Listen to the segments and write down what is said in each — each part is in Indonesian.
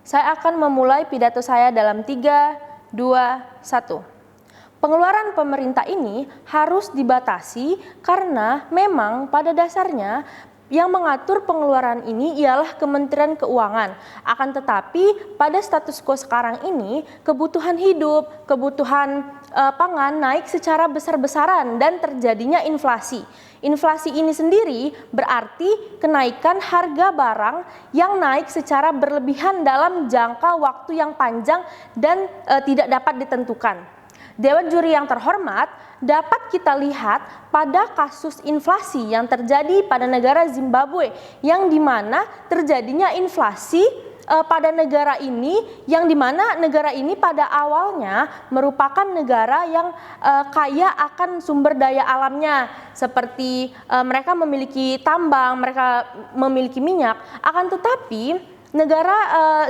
Saya akan memulai pidato saya dalam 3, 2, 1. Pengeluaran pemerintah ini harus dibatasi karena memang pada dasarnya yang mengatur pengeluaran ini ialah Kementerian Keuangan. Akan tetapi pada status quo sekarang ini kebutuhan hidup, kebutuhan pangan naik secara besar-besaran dan terjadinya inflasi. Inflasi ini sendiri berarti kenaikan harga barang yang naik secara berlebihan dalam jangka waktu yang panjang dan tidak dapat ditentukan. Dewan Juri yang terhormat, dapat kita lihat pada kasus inflasi yang terjadi pada negara Zimbabwe, yang dimana terjadinya inflasi pada negara ini, yang dimana negara ini pada awalnya merupakan negara yang kaya akan sumber daya alamnya, seperti mereka memiliki tambang, mereka memiliki minyak, akan tetapi negara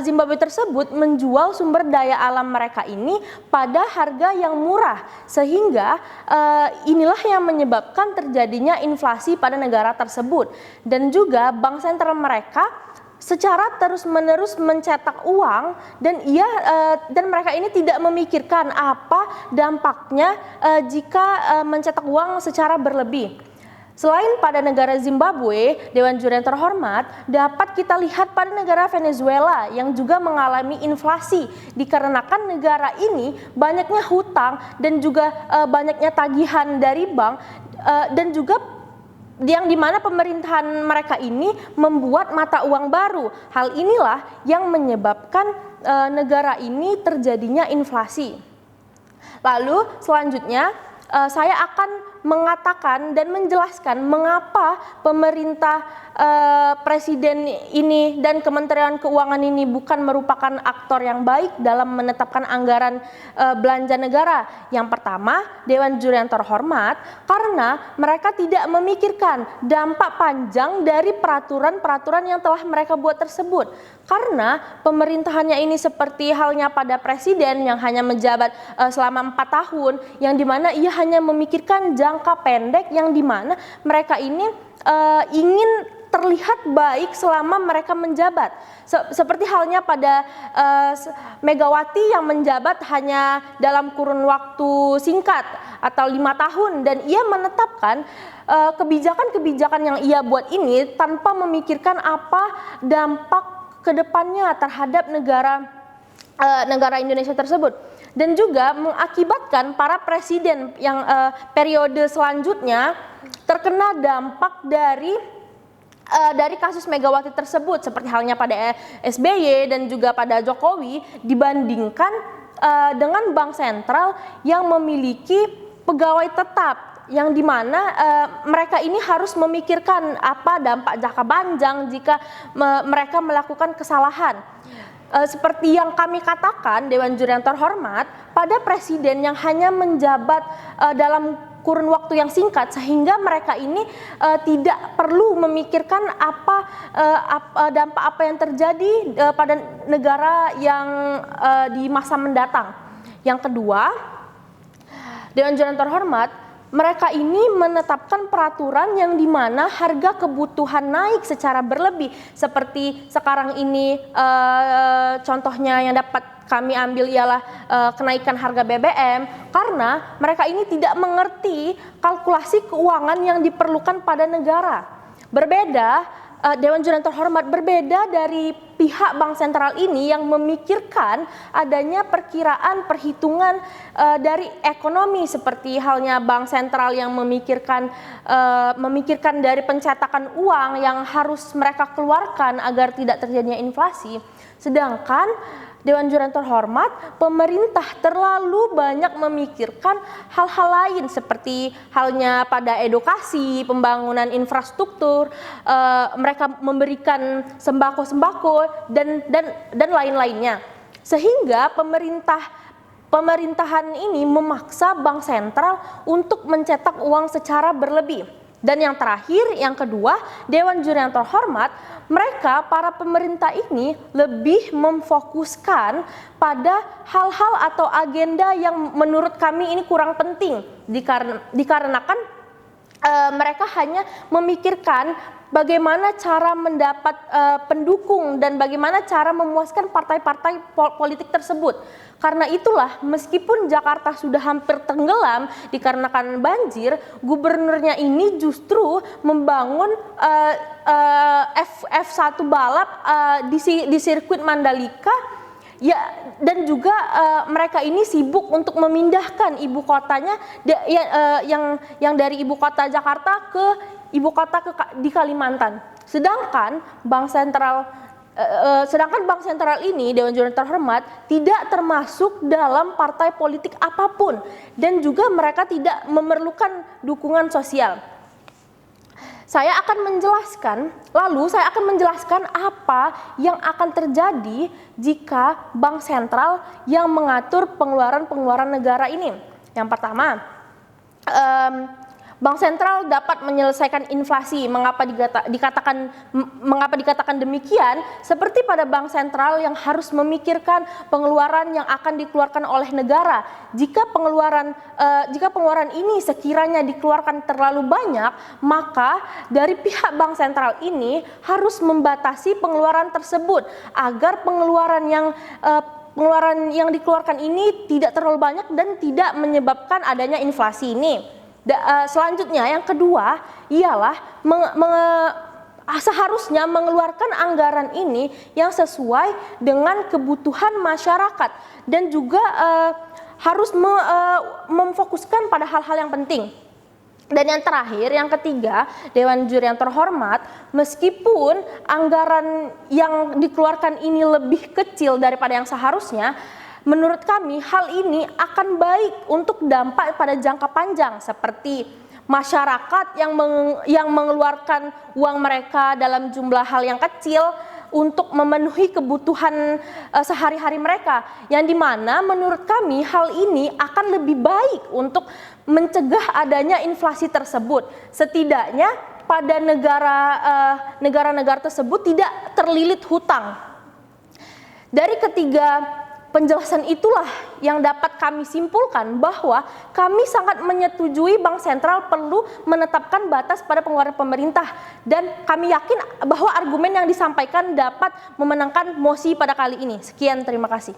Zimbabwe tersebut menjual sumber daya alam mereka ini pada harga yang murah, sehingga inilah yang menyebabkan terjadinya inflasi pada negara tersebut. Dan juga bank sentral mereka secara terus-menerus mencetak uang, dan mereka ini tidak memikirkan apa dampaknya jika mencetak uang secara berlebih. Selain pada negara Zimbabwe, Dewan Juri yang terhormat, dapat kita lihat pada negara Venezuela yang juga mengalami inflasi dikarenakan negara ini banyaknya hutang dan juga banyaknya tagihan dari bank, dan juga yang dimana pemerintahan mereka ini membuat mata uang baru. Hal inilah yang menyebabkan negara ini terjadinya inflasi. Lalu selanjutnya saya akan mengatakan dan menjelaskan mengapa pemerintah presiden ini dan Kementerian Keuangan ini bukan merupakan aktor yang baik dalam menetapkan anggaran belanja negara. Yang pertama, Dewan Juri yang terhormat, karena mereka tidak memikirkan dampak panjang dari peraturan-peraturan yang telah mereka buat tersebut. Karena pemerintahannya ini seperti halnya pada presiden yang hanya menjabat selama 4 tahun, yang dimana ia hanya memikirkan jangka pendek, yang dimana mereka ini ingin terlihat baik selama mereka menjabat. Seperti halnya pada Megawati yang menjabat hanya dalam kurun waktu singkat atau 5 tahun, dan ia menetapkan kebijakan-kebijakan yang ia buat ini tanpa memikirkan apa dampak kedepannya terhadap negara Indonesia tersebut. Dan juga mengakibatkan para presiden yang periode selanjutnya terkena dampak dari kasus Megawati tersebut, seperti halnya pada SBY dan juga pada Jokowi, dibandingkan dengan bank sentral yang memiliki pegawai tetap, yang dimana mereka ini harus memikirkan apa dampak jangka panjang jika mereka melakukan kesalahan. Seperti yang kami katakan, Dewan Juri yang terhormat, pada presiden yang hanya menjabat dalam kurun waktu yang singkat, sehingga mereka ini tidak perlu memikirkan dampak apa yang terjadi pada negara yang di masa mendatang. Yang kedua, Dewan Juri yang terhormat, mereka ini menetapkan peraturan yang dimana harga kebutuhan naik secara berlebih, seperti sekarang ini contohnya yang dapat kami ambil ialah kenaikan harga BBM, karena mereka ini tidak mengerti kalkulasi keuangan yang diperlukan pada negara. Berbeda, Dewan Juri yang terhormat, berbeda dari pihak bank sentral ini yang memikirkan adanya perkiraan perhitungan dari ekonomi, seperti halnya bank sentral yang memikirkan dari pencetakan uang yang harus mereka keluarkan agar tidak terjadinya inflasi. Sedangkan Dewan Juri yang terhormat, pemerintah terlalu banyak memikirkan hal-hal lain, seperti halnya pada edukasi, pembangunan infrastruktur, mereka memberikan sembako-sembako dan lain-lainnya, sehingga pemerintahan ini memaksa bank sentral untuk mencetak uang secara berlebih. Dan yang terakhir, yang kedua, Dewan Juri yang terhormat, mereka para pemerintah ini lebih memfokuskan pada hal-hal atau agenda yang menurut kami ini kurang penting, dikarenakan mereka hanya memikirkan bagaimana cara mendapat pendukung dan bagaimana cara memuaskan partai-partai politik tersebut. Karena itulah meskipun Jakarta sudah hampir tenggelam dikarenakan banjir, gubernurnya ini justru membangun F1 balap di sirkuit Mandalika. Ya, dan juga mereka ini sibuk untuk memindahkan ibu kotanya yang dari ibu kota Jakarta ke ibu kota di Kalimantan. Sedangkan Bank Sentral ini, Dewan Juri Terhormat, tidak termasuk dalam partai politik apapun dan juga mereka tidak memerlukan dukungan sosial. Saya akan menjelaskan apa yang akan terjadi jika Bank Sentral yang mengatur pengeluaran negara ini. Yang pertama, Bank Sentral dapat menyelesaikan inflasi. Mengapa dikatakan demikian? Seperti pada Bank Sentral yang harus memikirkan pengeluaran yang akan dikeluarkan oleh negara. Jika pengeluaran ini sekiranya dikeluarkan terlalu banyak, maka dari pihak Bank Sentral ini harus membatasi pengeluaran tersebut agar pengeluaran yang dikeluarkan ini tidak terlalu banyak dan tidak menyebabkan adanya inflasi ini. Selanjutnya yang kedua ialah seharusnya mengeluarkan anggaran ini yang sesuai dengan kebutuhan masyarakat dan juga harus memfokuskan pada hal-hal yang penting. Dan yang terakhir, yang ketiga, Dewan Juri yang Terhormat, meskipun anggaran yang dikeluarkan ini lebih kecil daripada yang seharusnya, menurut kami hal ini akan baik untuk dampak pada jangka panjang, seperti masyarakat yang mengeluarkan uang mereka dalam jumlah hal yang kecil untuk memenuhi kebutuhan sehari-hari mereka, yang dimana menurut kami hal ini akan lebih baik untuk mencegah adanya inflasi tersebut. Setidaknya pada negara-negara tersebut tidak terlilit hutang. Dari ketiga penjelasan itulah yang dapat kami simpulkan bahwa kami sangat menyetujui Bank Sentral perlu menetapkan batas pada pengeluaran pemerintah, dan kami yakin bahwa argumen yang disampaikan dapat memenangkan mosi pada kali ini. Sekian, terima kasih.